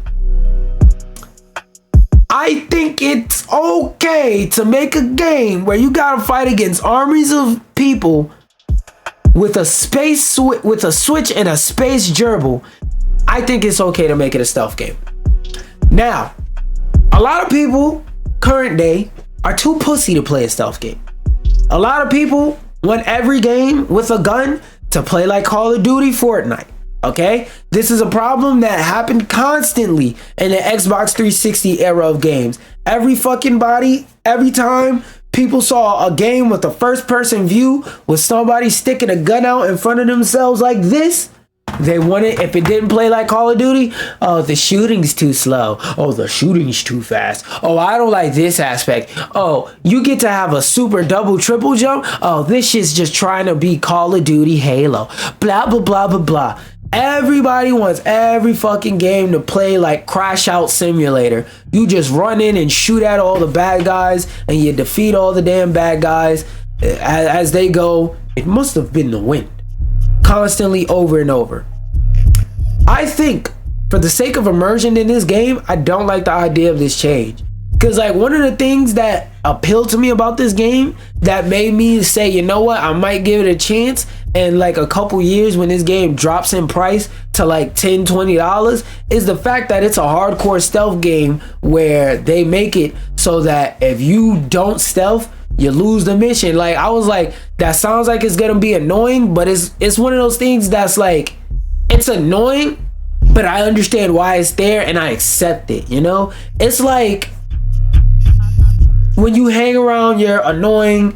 I think it's okay to make a game where you gotta fight against armies of people with a switch and a space gerbil. I think it's okay to make it a stealth game. Now, a lot of people current day are too pussy to play a stealth game. A lot of people want every game with a gun to play like Call of Duty, Fortnite. Okay, this is a problem that happened constantly in the Xbox 360 era of games. Every time people saw a game with a first person view with somebody sticking a gun out in front of themselves like this, they wanted, if it didn't play like Call of Duty, oh, the shooting's too slow. Oh, the shooting's too fast. Oh, I don't like this aspect. Oh, you get to have a super double triple jump. Oh, this shit's just trying to be Call of Duty Halo. Blah, blah, blah, blah, blah. Everybody wants every fucking game to play like Crash Out Simulator. You just run in and shoot at all the bad guys and you defeat all the damn bad guys as they go. It must have been the wind. Constantly over and over. I think for the sake of immersion in this game, I don't like the idea of this change. Because like one of the things that appealed to me about this game that made me say, you know what, I might give it a chance in like a couple years when this game drops in price to like $10-20 is the fact that it's a hardcore stealth game where they make it so that if you don't stealth, you lose the mission. Like I was like, that sounds like it's gonna be annoying, but it's one of those things that's like, it's annoying, but I understand why it's there and I accept it, you know? It's like when you hang around your annoying,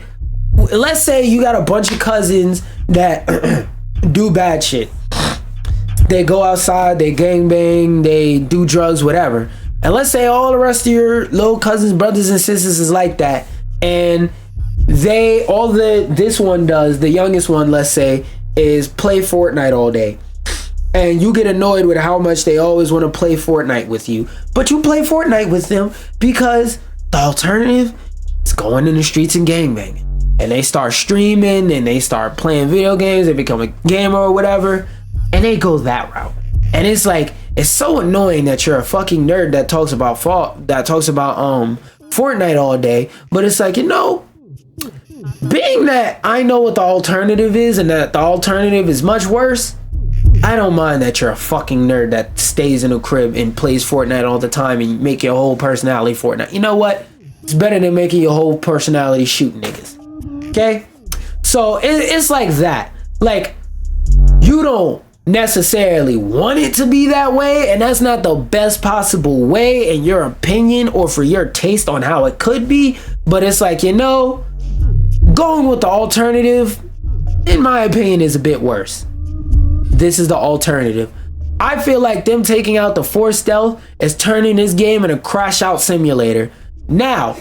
let's say you got a bunch of cousins that do bad shit. They go outside, they gangbang, they do drugs, whatever. And let's say all the rest of your little cousins, brothers and sisters is like that. And this one does, the youngest one, let's say, is play Fortnite all day. And you get annoyed with how much they always want to play Fortnite with you. But you play Fortnite with them because the alternative is going in the streets and gangbanging. And they start streaming and they start playing video games. They become a gamer or whatever. And they go that route. And it's like, it's so annoying that you're a fucking nerd that talks about Fortnite all day. But it's like, you know, being that I know what the alternative is and that the alternative is much worse, I don't mind that you're a fucking nerd that stays in a crib and plays Fortnite all the time and you make your whole personality Fortnite. You know what? It's better than making your whole personality shoot niggas. Okay? So it's like that. Like, you don't necessarily want it to be that way, and that's not the best possible way in your opinion or for your taste on how it could be, but it's like, you know, going with the alternative, in my opinion, is a bit worse. This is the alternative. I feel like them taking out the force stealth is turning this game into a crash out simulator. Now,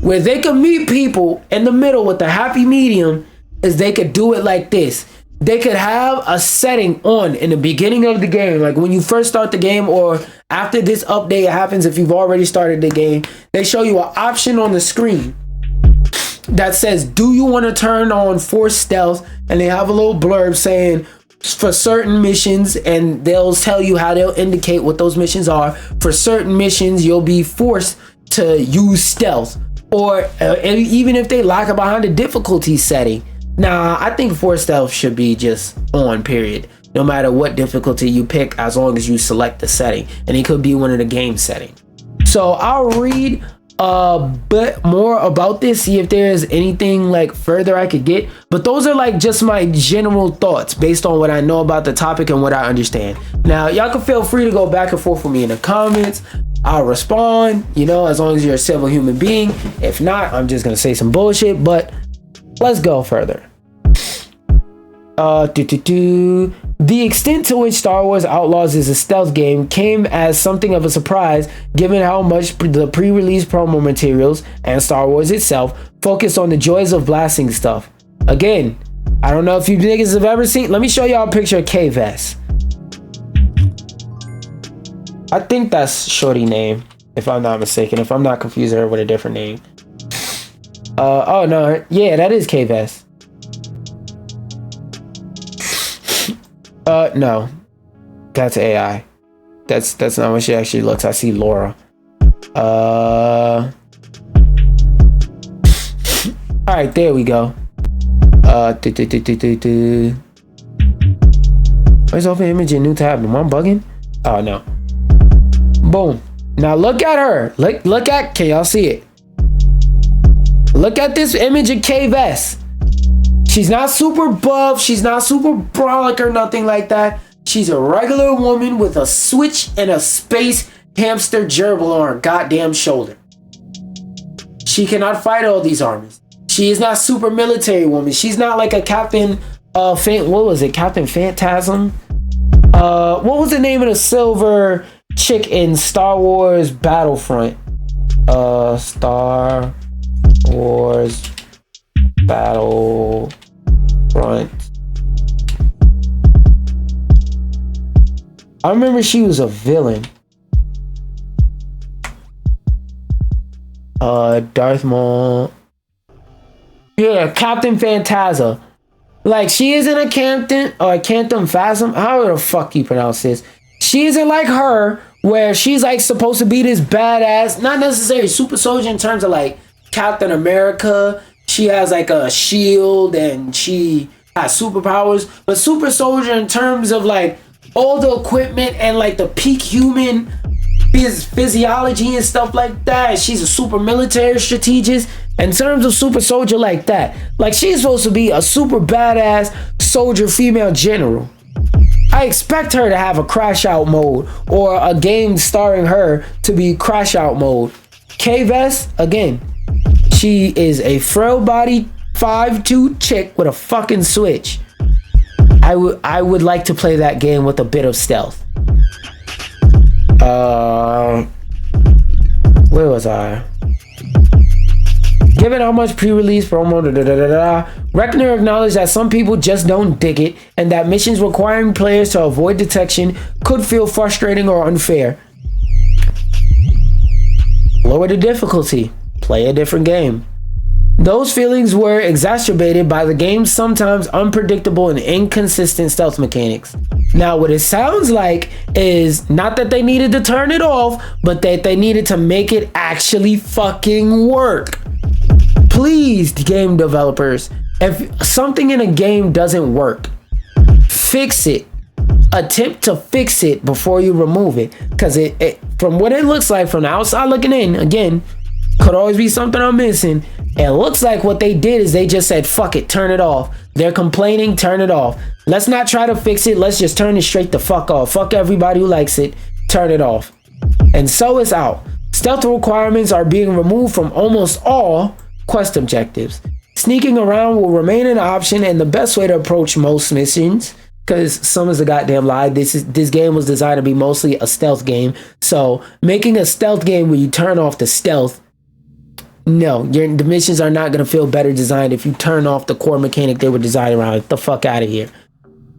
where they could meet people in the middle with the happy medium is they could do it like this. They could have a setting on in the beginning of the game, like when you first start the game or after this update happens, if you've already started the game, they show you an option on the screen that says, do you want to turn on force stealth? And they have a little blurb saying for certain missions, and they'll tell you how they'll indicate what those missions are. For certain missions, you'll be forced to use stealth, or even if they lock it behind a difficulty setting. Nah, I think force stealth should be just on, period. No matter what difficulty you pick, as long as you select the setting. And it could be one of the game settings. So I'll read a bit more about this, see if there's anything like further I could get. But those are like just my general thoughts based on what I know about the topic and what I understand. Now, y'all can feel free to go back and forth with me in the comments. I'll respond, you know, as long as you're a civil human being. If not, I'm just gonna say some bullshit, but let's go further. The extent to which Star Wars Outlaws is a stealth game came as something of a surprise, given how much the pre-release promo materials and Star Wars itself focus on the joys of blasting stuff. Again, I don't know if you niggas have ever seen. Let me show y'all a picture of K-Vess. I think that's shorty name, if I'm not mistaken. If I'm not confusing her with a different name. Oh no, yeah, that is K-Vess. No, that's AI. That's not what she actually looks. I see Laura. All right, there we go. Where's open image in new tab? Am I bugging? Oh no. Boom. Now look at her. Look at. Can y'all see it? Look at this image of K-Vess. She's not super buff. She's not super brolic or nothing like that. She's a regular woman with a switch and a space hamster gerbil on her goddamn shoulder. She cannot fight all these armies. She is not super military woman. She's not like a Captain what was it? Captain Phantasm? What was the name of the silver chick in Star Wars Battlefront? Star Wars Battlefront. I remember she was a villain. Darth Maul. Yeah, Captain Phantasm. Like, she isn't a Captain or a Cantum Phasm. However the fuck you pronounce this. She isn't like her, where she's like supposed to be this badass, not necessarily super soldier in terms of like Captain America. She has like a shield and she has superpowers, but super soldier in terms of like all the equipment and like the peak human physiology and stuff like that. She's a super military strategist in terms of super soldier like that. Like, she's supposed to be a super badass soldier female general. I I expect her to have a crash out mode or a game starring her to be crash out mode. K-Vest, again, she is a frail body 5'2" chick with a fucking switch. I would like to play that game with a bit of stealth. Where was I? Given how much pre-release promo, Reckner acknowledged that some people just don't dig it and that missions requiring players to avoid detection could feel frustrating or unfair. Lower the difficulty. Play a different game. Those feelings were exacerbated by the game's sometimes unpredictable and inconsistent stealth mechanics. Now, what it sounds like is not that they needed to turn it off, but that they needed to make it actually fucking work. Please, game developers, if something in a game doesn't work, fix it. Attempt to fix it before you remove it. Because it, from what it looks like from the outside looking in, again, could always be something I'm missing. It looks like what they did is they just said, fuck it, turn it off. They're complaining, turn it off. Let's not try to fix it. Let's just turn it straight the fuck off. Fuck everybody who likes it. Turn it off. And so it's out. Stealth requirements are being removed from almost all quest objectives. Sneaking around will remain an option and the best way to approach most missions, because some is a goddamn lie. This game was designed to be mostly a stealth game. So making a stealth game where you turn off the stealth, no, the missions are not going to feel better designed if you turn off the core mechanic they were designed around. Get the fuck out of here.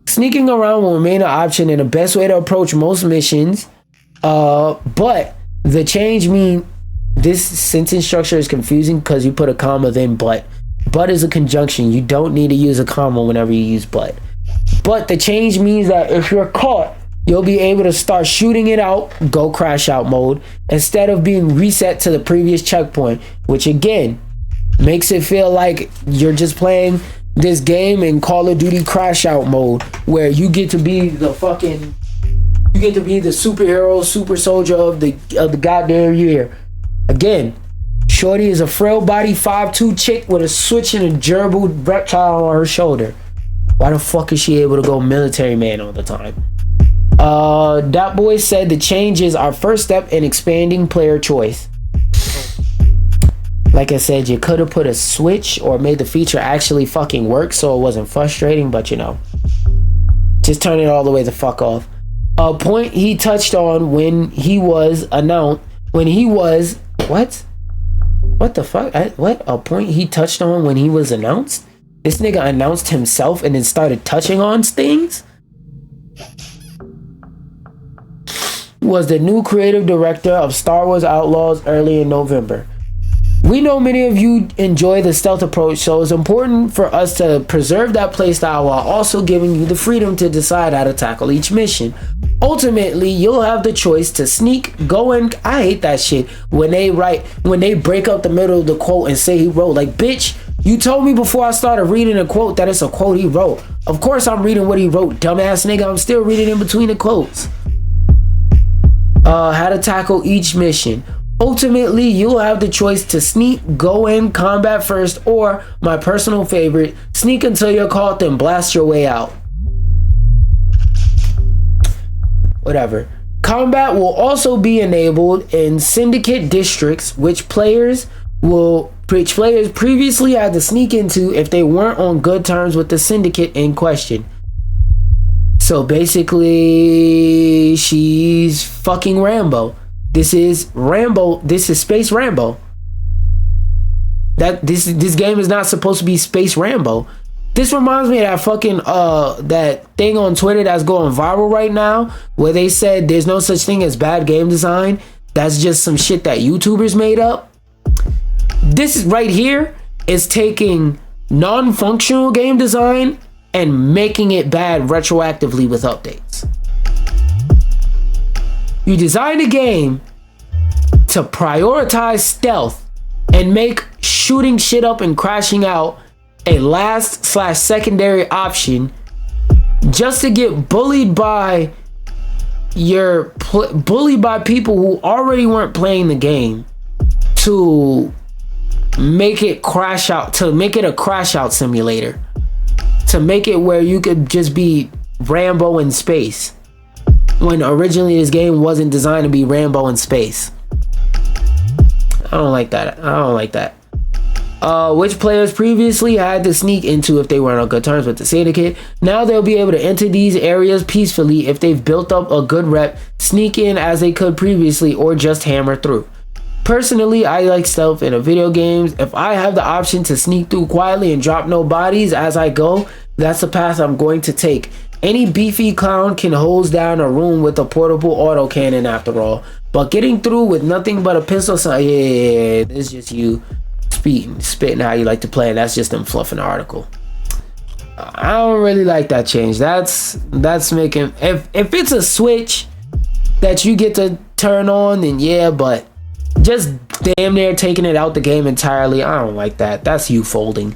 Sneaking around will remain an option and the best way to approach most missions. But the change mean this sentence structure is confusing because you put a comma then but. But is a conjunction. You don't need to use a comma whenever you use but. But the change means that if you're caught, you'll be able to start shooting it out, go crash out mode, instead of being reset to the previous checkpoint, which again makes it feel like you're just playing this game in Call of Duty crash out mode, where you get to be the superhero, super soldier of the goddamn year. Again, Shorty is a frail body 5'2" chick with a switch and a gerbil reptile on her shoulder. Why the fuck is she able to go military man all the time? That boy said the changes are first step in expanding player choice. Like I said, you could have put a switch or made the feature actually fucking work so it wasn't frustrating, but you know, just turn it all the way the fuck off. A point he touched on when he was announced, what the fuck? What? A point he touched on when he was announced? This nigga announced himself and then started touching on things? Was the new creative director of Star Wars Outlaws early in November. We know many of you enjoy the stealth approach, so it's important for us to preserve that playstyle while also giving you the freedom to decide how to tackle each mission. Ultimately, you'll have the choice to sneak, go in. I hate that shit when they break up the middle of the quote and say he wrote. Like, bitch, you told me before I started reading a quote that it's a quote he wrote. Of course I'm reading what he wrote, dumbass nigga. I'm still reading in between the quotes. How to tackle each mission. Ultimately, you'll have the choice to sneak, go in, combat first, or, my personal favorite, sneak until you're caught, then blast your way out. Whatever. Combat will also be enabled in syndicate districts, which players previously had to sneak into if they weren't on good terms with the syndicate in question. So basically, she's fucking Rambo. This is Rambo. This is Space Rambo. This game is not supposed to be Space Rambo. This reminds me of that fucking that thing on Twitter that's going viral right now, where they said there's no such thing as bad game design. That's just some shit that YouTubers made up. This right here is taking non-functional game design and making it bad retroactively with updates. You designed a game to prioritize stealth and make shooting shit up and crashing out a last/secondary option just to get bullied by people who already weren't playing the game, to make it crash out, to make it a crash out simulator, to make it where you could just be Rambo in space, when originally this game wasn't designed to be Rambo in space. I don't like that. I don't like that. Which players previously had to sneak into if they weren't on good terms with the syndicate. Now they'll be able to enter these areas peacefully if they've built up a good rep, sneak in as they could previously, or just hammer through. Personally, I like stealth in video games. If I have the option to sneak through quietly and drop no bodies as I go, that's the path I'm going to take. Any beefy clown can hose down a room with a portable autocannon after all. But getting through with nothing but a pistol, yeah, it's just you spitting how you like to play, and that's just them fluffing the article. I don't really like that change. That's making, if it's a switch that you get to turn on, then yeah, but just damn near taking it out the game entirely, I don't like that. That's you folding.